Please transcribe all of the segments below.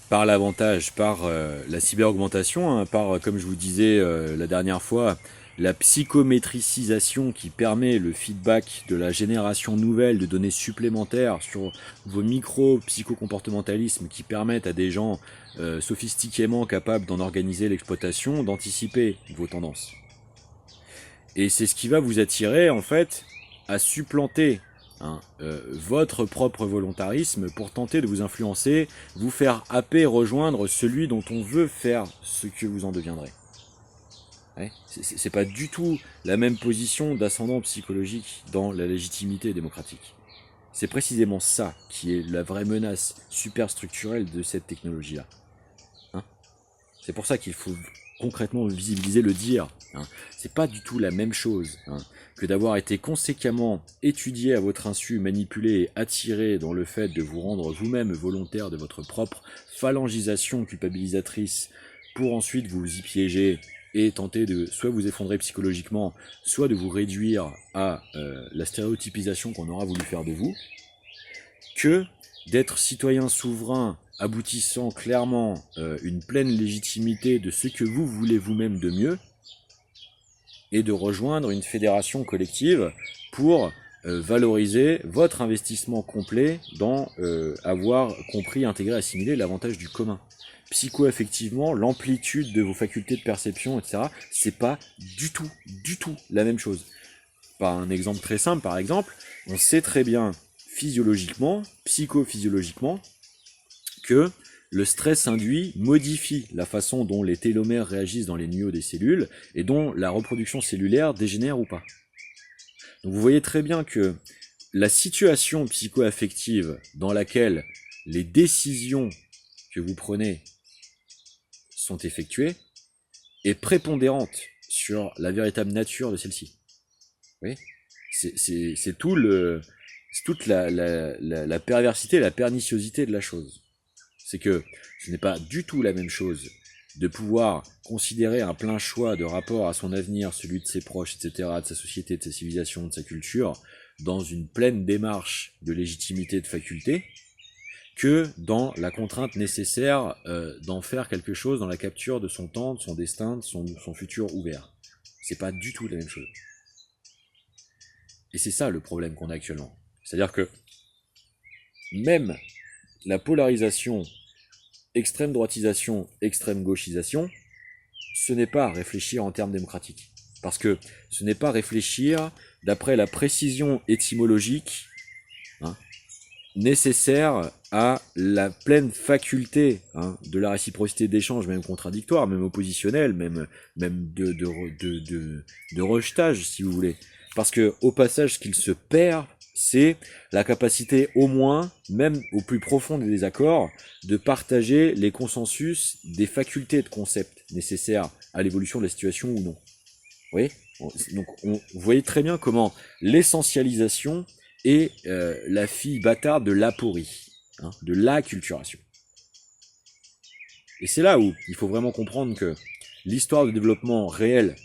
par l'avantage, par la cyberaugmentation, hein, par, comme je vous disais la dernière fois, la psychométricisation qui permet le feedback de la génération nouvelle de données supplémentaires sur vos micro-psychocomportementalismes qui permettent à des gens sophistiquément capables d'en organiser l'exploitation, d'anticiper vos tendances. Et c'est ce qui va vous attirer, en fait, à supplanter votre propre volontarisme pour tenter de vous influencer, vous faire happer, rejoindre celui dont on veut faire ce que vous en deviendrez. Ouais, c'est pas du tout la même position d'ascendant psychologique dans la légitimité démocratique. C'est précisément ça qui est la vraie menace superstructurelle de cette technologie-là. Hein, c'est pour ça qu'il faut concrètement visibiliser le dire. Hein. C'est pas du tout la même chose que d'avoir été conséquemment étudié à votre insu, manipulé et attiré dans le fait de vous rendre vous-même volontaire de votre propre phalangisation culpabilisatrice pour ensuite vous y piéger et tenter de soit vous effondrer psychologiquement, soit de vous réduire à la stéréotypisation qu'on aura voulu faire de vous, que d'être citoyen souverain aboutissant clairement une pleine légitimité de ce que vous voulez vous-même de mieux, et de rejoindre une fédération collective pour valoriser votre investissement complet dans avoir compris, intégré, assimilé l'avantage du commun. Psycho-effectivement, l'amplitude de vos facultés de perception, etc., c'est pas du tout la même chose. Par un exemple très simple, par exemple, on sait très bien physiologiquement, psychophysiologiquement, que le stress induit modifie la façon dont les télomères réagissent dans les noyaux des cellules et dont la reproduction cellulaire dégénère ou pas. Donc vous voyez très bien que la situation psycho-affective dans laquelle les décisions que vous prenez sont effectuées est prépondérante sur la véritable nature de celle-ci. Oui, c'est toute la perversité, la perniciosité de la chose. C'est que ce n'est pas du tout la même chose de pouvoir considérer un plein choix de rapport à son avenir, celui de ses proches, etc., de sa société, de sa civilisation, de sa culture, dans une pleine démarche de légitimité de faculté, que dans la contrainte nécessaire d'en faire quelque chose dans la capture de son temps, de son destin, de son futur ouvert. C'est pas du tout la même chose. Et c'est ça le problème qu'on a actuellement. C'est-à-dire que même la polarisation extrême droitisation, extrême gauchisation, ce n'est pas réfléchir en termes démocratiques. Parce que ce n'est pas réfléchir d'après la précision étymologique nécessaire à la pleine faculté de la réciprocité d'échange, même contradictoire, même oppositionnelle, même de rejetage, si vous voulez. Parce que au passage, ce qu'il se perd, c'est la capacité au moins, même au plus profond des désaccords, de partager les consensus des facultés de concept nécessaires à l'évolution de la situation ou non. Vous voyez ? Donc vous voyez très bien comment l'essentialisation est la fille bâtarde de l'aporie, de l'acculturation. Et c'est là où il faut vraiment comprendre que l'histoire de développement réel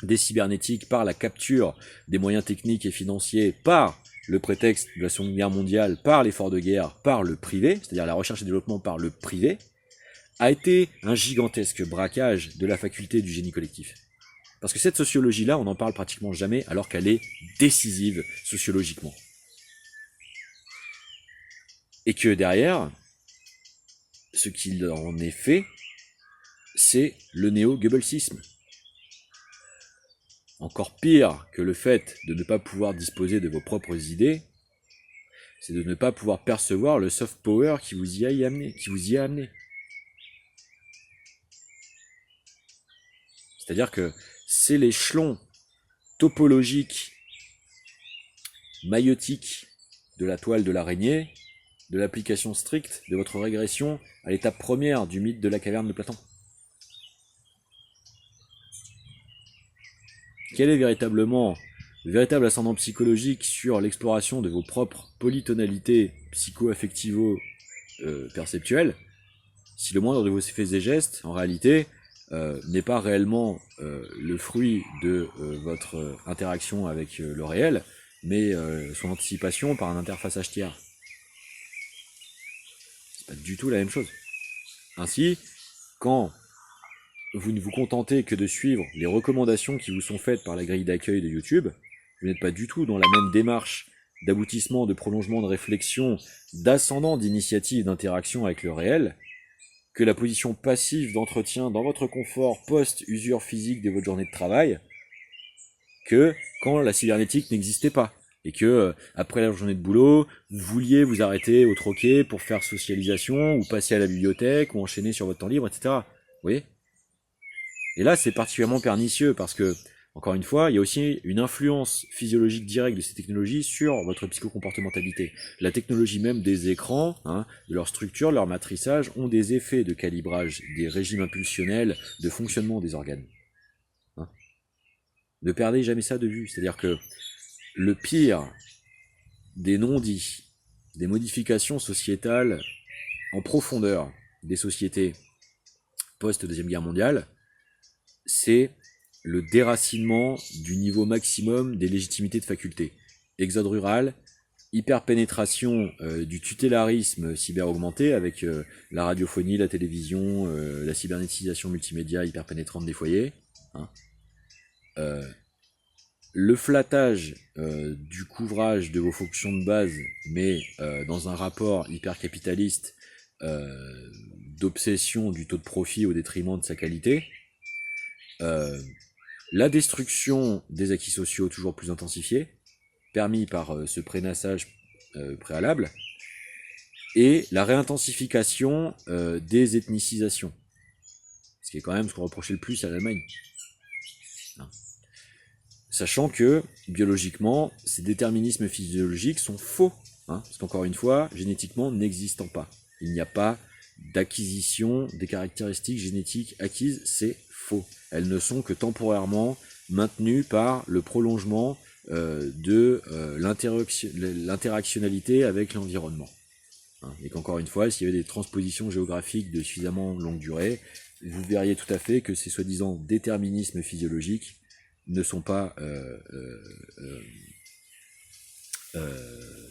des cybernétiques par la capture des moyens techniques et financiers, par le prétexte de la Seconde Guerre mondiale, par l'effort de guerre, par le privé, c'est-à-dire la recherche et développement par le privé, a été un gigantesque braquage de la faculté du génie collectif. Parce que cette sociologie-là, on n'en parle pratiquement jamais, alors qu'elle est décisive sociologiquement. Et que derrière, ce qu'il en est fait, c'est le néo-goebbelsisme. Encore pire que le fait de ne pas pouvoir disposer de vos propres idées, c'est de ne pas pouvoir percevoir le soft power qui vous y a amené. C'est-à-dire que c'est l'échelon topologique, maïotique de la toile de l'araignée, de l'application stricte de votre régression à l'étape première du mythe de la caverne de Platon. Quel est véritablement le véritable ascendant psychologique sur l'exploration de vos propres polytonalités psycho-affectivo-perceptuelles, si le moindre de vos faits et gestes, en réalité, n'est pas réellement le fruit de votre interaction avec le réel, mais son anticipation par un interfaçage tiers. C'est pas du tout la même chose. Ainsi, quand vous ne vous contentez que de suivre les recommandations qui vous sont faites par la grille d'accueil de YouTube, vous n'êtes pas du tout dans la même démarche d'aboutissement, de prolongement, de réflexion, d'ascendant, d'initiative, d'interaction avec le réel, que la position passive d'entretien dans votre confort post-usure physique de votre journée de travail, que quand la cybernétique n'existait pas. Et que, après la journée de boulot, vous vouliez vous arrêter au troquet pour faire socialisation, ou passer à la bibliothèque, ou enchaîner sur votre temps libre, etc. Vous voyez ? Et là, c'est particulièrement pernicieux, parce que, encore une fois, il y a aussi une influence physiologique directe de ces technologies sur votre psychocomportementalité. La technologie même des écrans, de leur structure, de leur matrissage, ont des effets de calibrage des régimes impulsionnels, de fonctionnement des organes. Ne perdez jamais ça de vue. C'est-à-dire que le pire des non-dits, des modifications sociétales en profondeur des sociétés post-Deuxième Guerre mondiale, c'est le déracinement du niveau maximum des légitimités de faculté. Exode rural, hyperpénétration du tutélarisme cyber-augmenté avec la radiophonie, la télévision, la cybernétisation multimédia hyperpénétrante des foyers, le flattage du couvrage de vos fonctions de base, mais dans un rapport hypercapitaliste d'obsession du taux de profit au détriment de sa qualité, la destruction des acquis sociaux toujours plus intensifiée, permis par ce prénassage préalable, et la réintensification des ethnicisations, ce qui est quand même ce qu'on reprochait le plus à l'Allemagne. Sachant que, biologiquement, ces déterminismes physiologiques sont faux, parce qu'encore une fois, génétiquement n'existant pas. Il n'y a pas d'acquisition des caractéristiques génétiques acquises, c'est faux. Elles ne sont que temporairement maintenues par le prolongement de l'interactionnalité avec l'environnement. Et qu'encore une fois, s'il y avait des transpositions géographiques de suffisamment longue durée, vous verriez tout à fait que ces soi-disant déterminismes physiologiques ne sont pas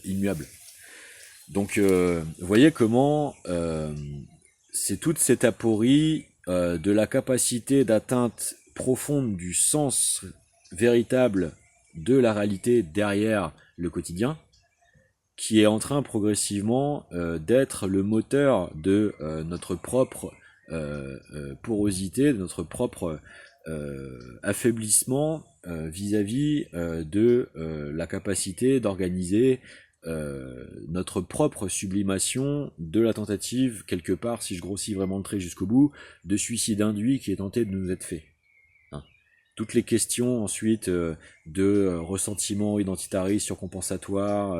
immuables. Donc, vous voyez comment c'est toute cette aporie de la capacité d'atteinte profonde du sens véritable de la réalité derrière le quotidien, qui est en train progressivement d'être le moteur de notre propre porosité, de notre propre affaiblissement vis-à-vis de la capacité d'organiser notre propre sublimation de la tentative, quelque part, si je grossis vraiment le trait jusqu'au bout, de suicide induit qui est tenté de nous être fait. Toutes les questions ensuite de ressentiment identitariste, surcompensatoire,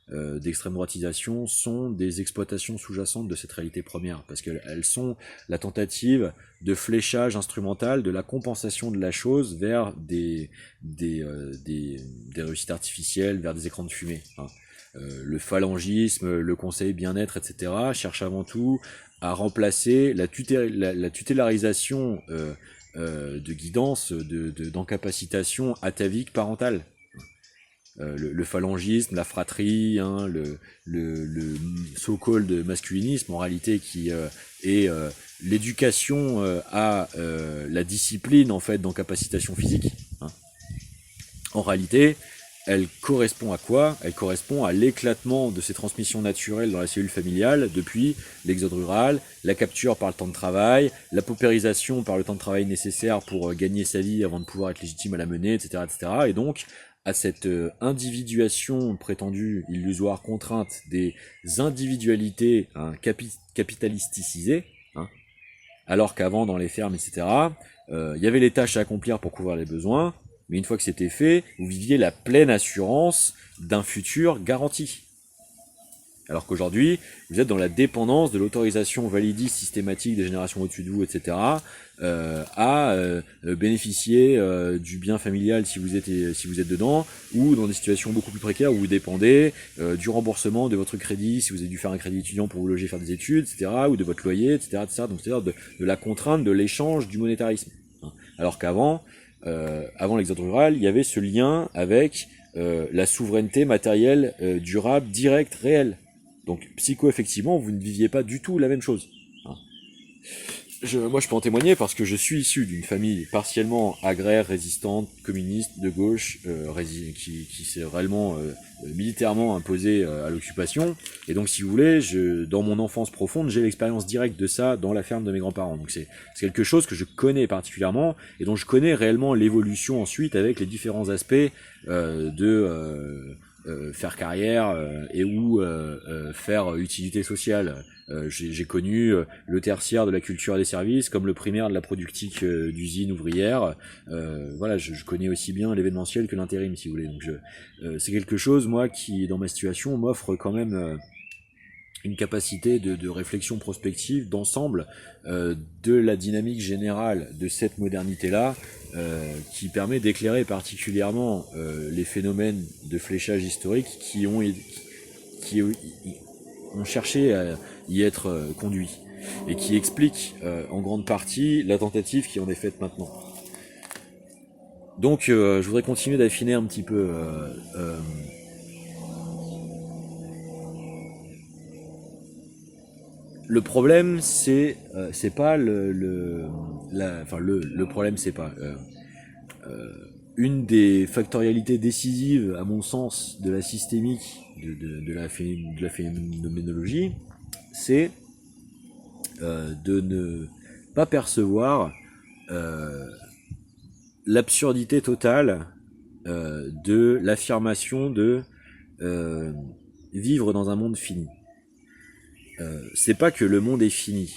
d'extrême droitisation sont des exploitations sous-jacentes de cette réalité première, parce qu'elles sont la tentative de fléchage instrumental de la compensation de la chose vers des réussites artificielles, vers des écrans de fumée. Le phalangisme, le conseil bien-être, etc. cherche avant tout à remplacer la tutélarisation de guidance, d'encapacitation atavique parentale. Le phalangisme, la fratrie, le so-called masculinisme, en réalité, qui est l'éducation à la discipline en fait d'encapacitation physique. En réalité, elle correspond à quoi ? Elle correspond à l'éclatement de ces transmissions naturelles dans la cellule familiale depuis l'exode rural, la capture par le temps de travail, la paupérisation par le temps de travail nécessaire pour gagner sa vie avant de pouvoir être légitime à la mener, etc., etc. Et donc, à cette individuation prétendue, illusoire, contrainte des individualités capitalisticisées, alors qu'avant, dans les fermes, etc., il y avait les tâches à accomplir pour couvrir les besoins, mais une fois que c'était fait, vous viviez la pleine assurance d'un futur garanti. Alors qu'aujourd'hui, vous êtes dans la dépendance de l'autorisation validiste systématique des générations au-dessus de vous, etc., à bénéficier du bien familial si vous êtes dedans, ou dans des situations beaucoup plus précaires où vous dépendez du remboursement de votre crédit, si vous avez dû faire un crédit étudiant pour vous loger, faire des études, etc., ou de votre loyer, etc., etc. Donc c'est-à-dire de la contrainte de l'échange du monétarisme. Alors qu'avant, avant l'exode rural, il y avait ce lien avec la souveraineté matérielle durable, directe, réelle. Donc, effectivement, vous ne viviez pas du tout la même chose. Moi, je peux en témoigner parce que je suis issu d'une famille partiellement agraire, résistante, communiste, de gauche, qui s'est réellement militairement imposée à l'occupation. Et donc, si vous voulez, dans mon enfance profonde, j'ai l'expérience directe de ça dans la ferme de mes grands-parents. Donc, c'est quelque chose que je connais particulièrement et dont je connais réellement l'évolution ensuite avec les différents aspects de faire carrière et ou faire utilité sociale. J'ai connu le tertiaire de la culture et des services comme le primaire de la productique d'usine ouvrière. Voilà, je connais aussi bien l'événementiel que l'intérim, si vous voulez. Donc c'est quelque chose, moi, qui, dans ma situation, m'offre quand même une capacité de réflexion prospective, d'ensemble, de la dynamique générale de cette modernité-là, qui permet d'éclairer particulièrement les phénomènes de fléchage historique qui ont cherché à y être conduits et qui expliquent en grande partie la tentative qui en est faite maintenant. Donc je voudrais continuer d'affiner un petit peu le problème, c'est pas le problème, c'est pas une des factorialités décisives, à mon sens, de la systémique de la phénoménologie, c'est de ne pas percevoir l'absurdité totale de l'affirmation de vivre dans un monde fini. C'est pas que le monde est fini,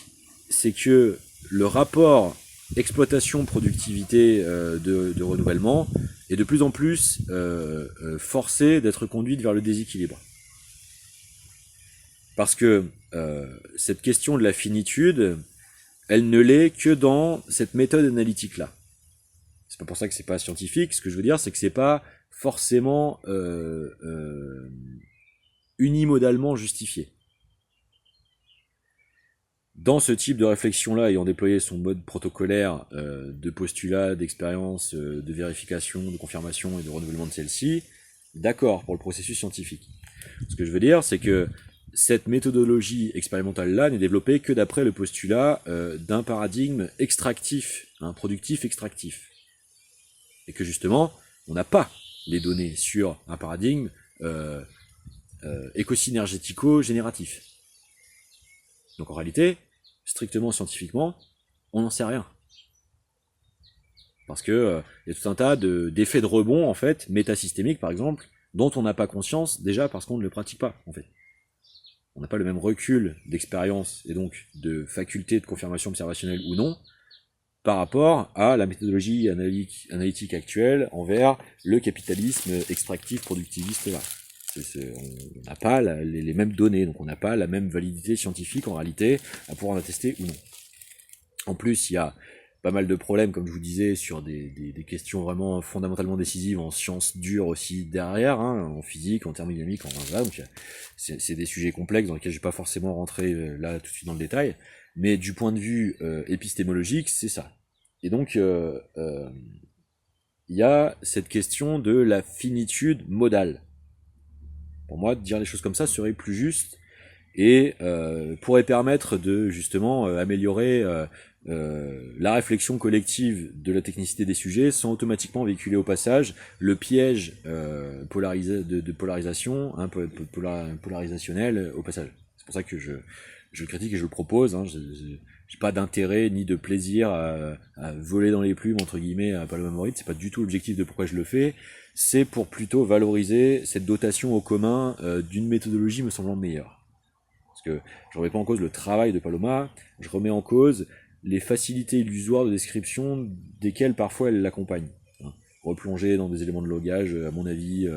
c'est que le rapport exploitation-productivité de renouvellement est de plus en plus forcé d'être conduite vers le déséquilibre. Parce que cette question de la finitude, elle ne l'est que dans cette méthode analytique-là. C'est pas pour ça que c'est pas scientifique. Ce que je veux dire, c'est que c'est pas forcément unimodalement justifié. Dans ce type de réflexion-là, ayant déployé son mode protocolaire de postulat, d'expérience, de vérification, de confirmation et de renouvellement de celle-ci, d'accord pour le processus scientifique. Ce que je veux dire, c'est que cette méthodologie expérimentale-là n'est développée que d'après le postulat d'un paradigme extractif, un productif extractif. Et que justement, on n'a pas les données sur un paradigme éco-synergético-génératif. Donc en réalité, strictement scientifiquement, on n'en sait rien. Parce que y a tout un tas d'effets de rebond, en fait, métasystémiques par exemple, dont on n'a pas conscience déjà parce qu'on ne le pratique pas, en fait. On n'a pas le même recul d'expérience et donc de faculté de confirmation observationnelle ou non par rapport à la méthodologie analytique actuelle envers le capitalisme extractif productiviste là. On n'a pas les mêmes données, donc on n'a pas la même validité scientifique en réalité à pouvoir en attester ou non. En plus, il y a pas mal de problèmes, comme je vous disais, sur des questions vraiment fondamentalement décisives en sciences dures aussi derrière, hein, en physique, en thermodynamique, voilà, donc c'est des sujets complexes dans lesquels je vais pas forcément rentrer là tout de suite dans le détail, mais du point de vue épistémologique, c'est ça. Et donc, il y a cette question de la finitude modale. Pour moi, de dire les choses comme ça serait plus juste et pourrait permettre de justement améliorer la réflexion collective de la technicité des sujets sans automatiquement véhiculer au passage le piège de polarisation, hein, polarisationnel au passage. C'est pour ça que je le critique et je le propose. Hein, j'ai pas d'intérêt ni de plaisir à voler dans les plumes entre guillemets à Paloma Moritz. C'est pas du tout l'objectif de pourquoi je le fais. C'est pour plutôt valoriser cette dotation au commun d'une méthodologie me semblant meilleure. Parce que je remets pas en cause le travail de Paloma, je remets en cause les facilités illusoires de description desquelles parfois elle l'accompagne. Replonger dans des éléments de logage, à mon avis,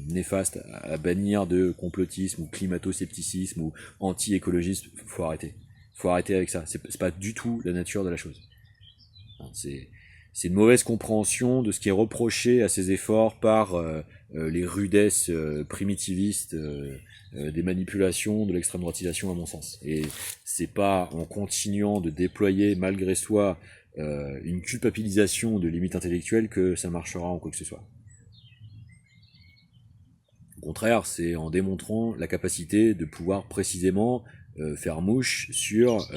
néfastes, à bannir de complotisme ou climato-scepticisme ou anti-écologisme, faut arrêter. Faut arrêter avec ça. C'est pas du tout la nature de la chose. C'est une mauvaise compréhension de ce qui est reproché à ces efforts par les rudesses primitivistes des manipulations, de l'extrême droitisation à mon sens. Et c'est pas en continuant de déployer malgré soi une culpabilisation de limites intellectuelles que ça marchera en quoi que ce soit. Au contraire, c'est en démontrant la capacité de pouvoir précisément faire mouche sur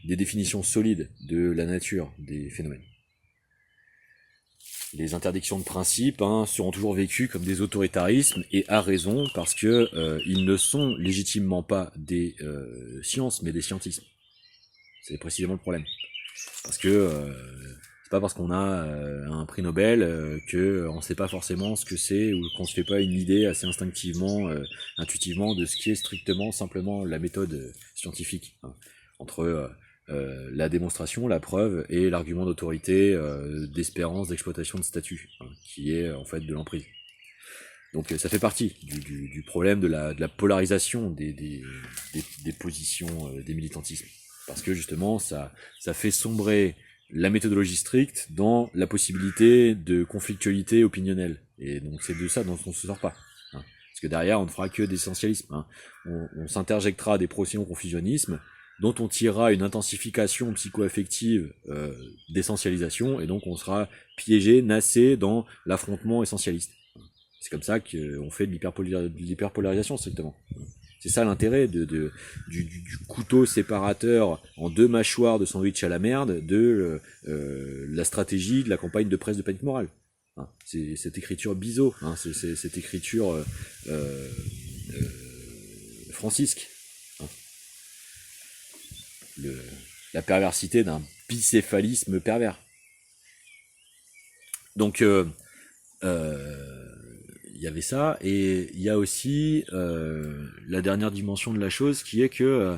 des définitions solides de la nature des phénomènes. Les interdictions de principe seront toujours vécues comme des autoritarismes, et à raison, parce que ils ne sont légitimement pas des sciences, mais des scientismes. C'est précisément le problème. Parce que c'est pas parce qu'on a un prix Nobel que on sait pas forcément ce que c'est, ou qu'on se fait pas une idée assez instinctivement, intuitivement de ce qui est strictement, simplement la méthode scientifique, entre la démonstration, la preuve et l'argument d'autorité, d'espérance, d'exploitation de statut, qui est en fait de l'emprise. Donc ça fait partie du problème de la polarisation des positions des militantismes. Parce que justement, ça fait sombrer la méthodologie stricte dans la possibilité de conflictualité opinionnelle. Et donc c'est de ça dont on ne se sort pas. Parce que derrière, on ne fera que d'essentialisme. On s'interjectera des procédés au confusionnisme, dont on tirera une intensification psycho-affective d'essentialisation, et donc on sera piégé, nassé dans l'affrontement essentialiste. C'est comme ça qu'on fait de l'hyperpolarisation, strictement. C'est ça l'intérêt du couteau séparateur en deux mâchoires de sandwich à la merde de la stratégie de la campagne de presse de panique morale. C'est cette écriture biseau, c'est cette écriture francisque. La perversité d'un bicéphalisme pervers. Donc il y avait ça, et il y a aussi la dernière dimension de la chose, qui est que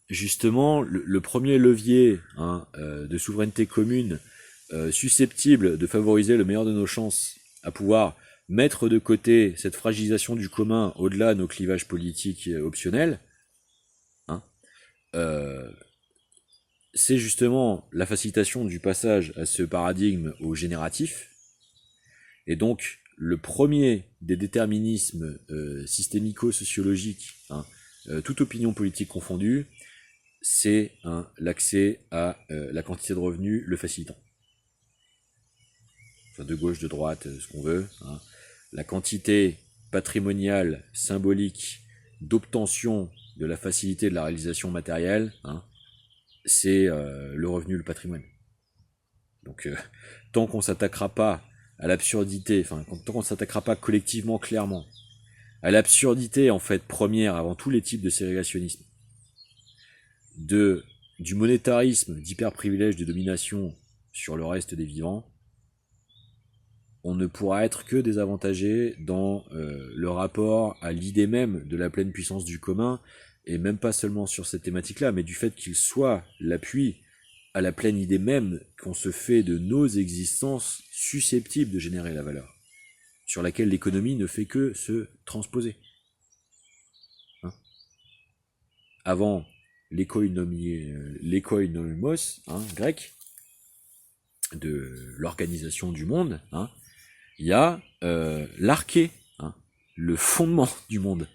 justement le premier levier de souveraineté commune susceptible de favoriser le meilleur de nos chances à pouvoir mettre de côté cette fragilisation du commun au-delà de nos clivages politiques optionnels, c'est justement la facilitation du passage à ce paradigme au génératif. Et donc le premier des déterminismes systémico-sociologiques, toute opinion politique confondue, c'est l'accès à la quantité de revenus le facilitant. Enfin, de gauche, de droite, ce qu'on veut. La quantité patrimoniale, symbolique, d'obtention de la facilité de la réalisation matérielle, c'est le revenu, le patrimoine. Donc tant qu'on s'attaquera pas à l'absurdité, tant qu'on s'attaquera pas collectivement, clairement, à l'absurdité en fait première avant tous les types de ségrégationnisme, du monétarisme, d'hyper-privilège de domination sur le reste des vivants, on ne pourra être que désavantagé dans le rapport à l'idée même de la pleine puissance du commun, et même pas seulement sur cette thématique-là, mais du fait qu'il soit l'appui à la pleine idée même qu'on se fait de nos existences susceptibles de générer la valeur, sur laquelle l'économie ne fait que se transposer. Avant l'ékonomos grec, de l'organisation du monde, il y a l'arché, le fondement du monde.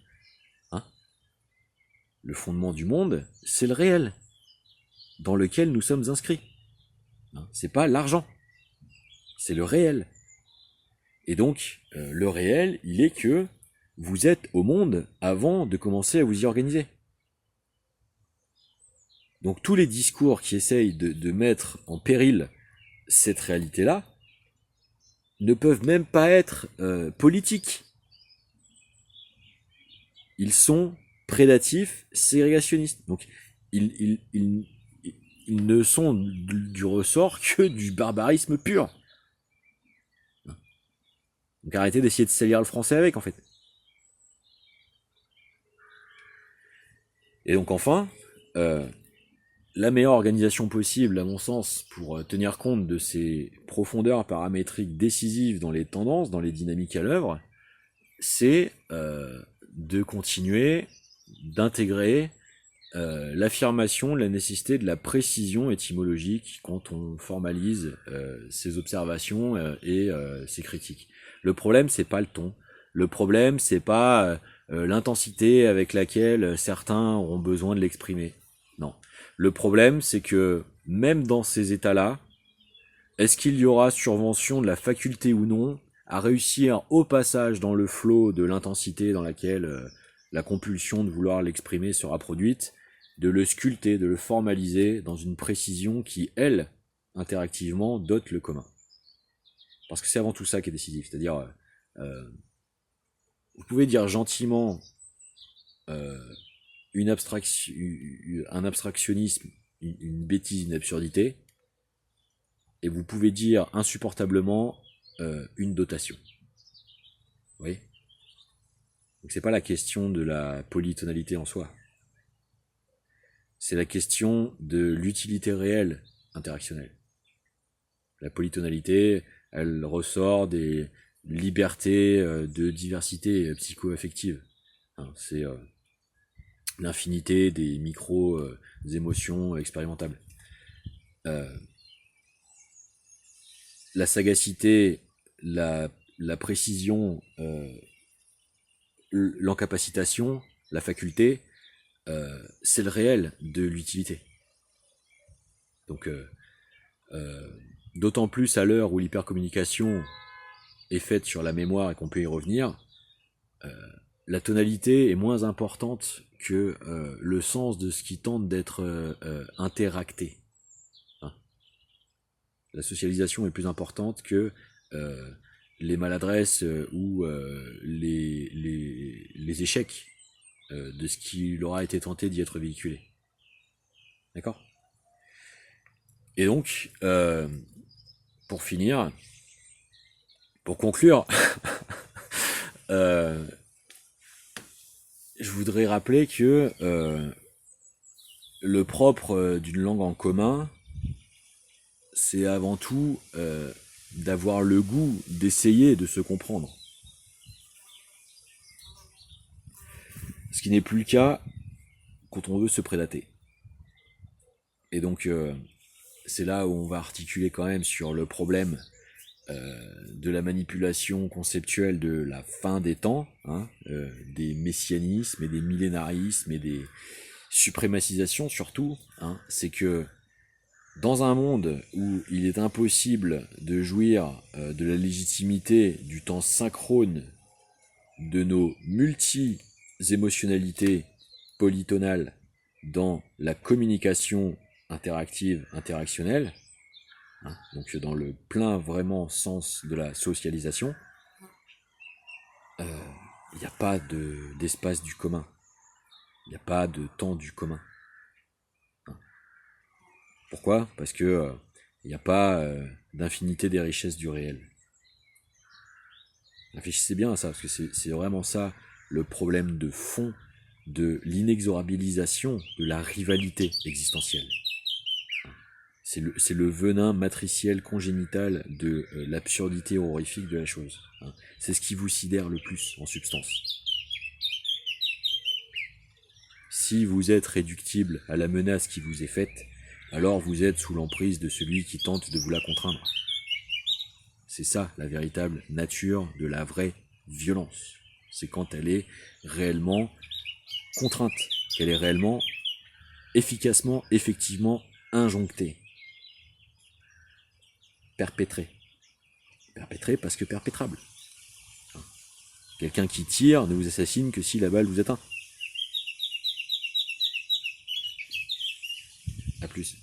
Le fondement du monde, c'est le réel, dans lequel nous sommes inscrits. C'est pas l'argent, c'est le réel. Et donc, le réel, il est que vous êtes au monde avant de commencer à vous y organiser. Donc tous les discours qui essayent de mettre en péril cette réalité-là ne peuvent même pas être politiques. Ils sont prédatifs, ségrégationnistes. Donc ils ne sont du ressort que du barbarisme pur. Donc arrêtez d'essayer de salir le français avec, en fait. Et donc enfin, la meilleure organisation possible, à mon sens, pour tenir compte de ces profondeurs paramétriques décisives dans les tendances, dans les dynamiques à l'œuvre, c'est de continuer d'intégrer l'affirmation de la nécessité de la précision étymologique quand on formalise ces observations et ces critiques. Le problème, c'est pas le ton. Le problème, c'est pas l'intensité avec laquelle certains auront besoin de l'exprimer. Non. Le problème, c'est que même dans ces états-là, est-ce qu'il y aura survention de la faculté ou non à réussir au passage dans le flot de l'intensité dans laquelle la compulsion de vouloir l'exprimer sera produite, de le sculpter, de le formaliser dans une précision qui, elle, interactivement, dote le commun. Parce que c'est avant tout ça qui est décisif, c'est-à-dire, vous pouvez dire gentiment un abstractionnisme, une bêtise, une absurdité, et vous pouvez dire insupportablement une dotation. Vous voyez ? Donc c'est pas la question de la polytonalité en soi. C'est la question de l'utilité réelle interactionnelle. La polytonalité, elle ressort des libertés de diversité psycho-affective. C'est l'infinité des micro-émotions expérimentables. La sagacité, la précision, l'encapacitation, la faculté, c'est le réel de l'utilité. Donc, d'autant plus à l'heure où l'hypercommunication est faite sur la mémoire et qu'on peut y revenir, la tonalité est moins importante que le sens de ce qui tente d'être interacté. La socialisation est plus importante que les maladresses ou les échecs de ce qui leur a été tenté d'y être véhiculé. D'accord ? Et donc, pour finir, pour conclure, je voudrais rappeler que le propre d'une langue en commun, c'est avant tout d'avoir le goût d'essayer de se comprendre. Ce qui n'est plus le cas quand on veut se prédater. Et donc, c'est là où on va articuler quand même sur le problème de la manipulation conceptuelle de la fin des temps, des messianismes et des millénarismes et des suprémacisations surtout. C'est que dans un monde où il est impossible de jouir de la légitimité du temps synchrone de nos multi-émotionnalités polytonales dans la communication interactive, interactionnelle, donc dans le plein vraiment sens de la socialisation, il n'y a pas d'espace du commun, il n'y a pas de temps du commun. Pourquoi ? Parce que il n'y a pas d'infinité des richesses du réel. Réfléchissez bien à ça, parce que c'est vraiment ça le problème de fond de l'inexorabilisation de la rivalité existentielle. C'est le venin matriciel congénital de l'absurdité horrifique de la chose. C'est ce qui vous sidère le plus en substance. Si vous êtes réductible à la menace qui vous est faite, alors vous êtes sous l'emprise de celui qui tente de vous la contraindre. C'est ça la véritable nature de la vraie violence. C'est quand elle est réellement contrainte, qu'elle est réellement, efficacement, effectivement injonctée. Perpétrée. Perpétrée parce que perpétrable. Quelqu'un qui tire ne vous assassine que si la balle vous atteint. A plus.